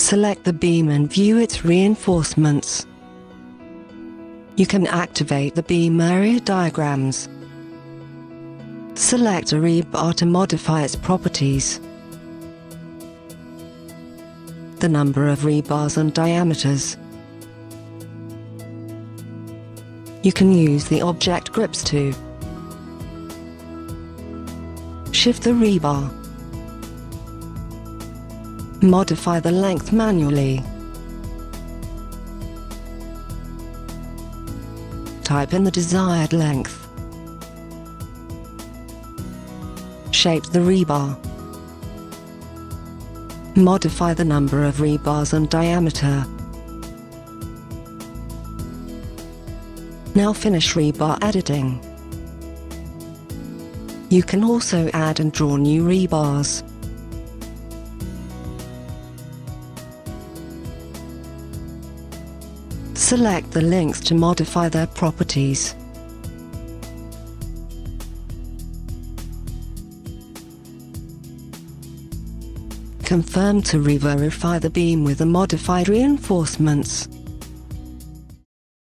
Select the beam and view its reinforcements. You can activate the beam area diagrams. Select a rebar to modify its properties. The number of rebars and diameters. You can use the object grips to shift the rebar. Modify the length manually. Type in the desired length. Shape the rebar. Modify the number of rebars and diameter. Now finish rebar editing. You can also add and draw new rebars. Select the links to modify their properties. Confirm to re-verify the beam with the modified reinforcements.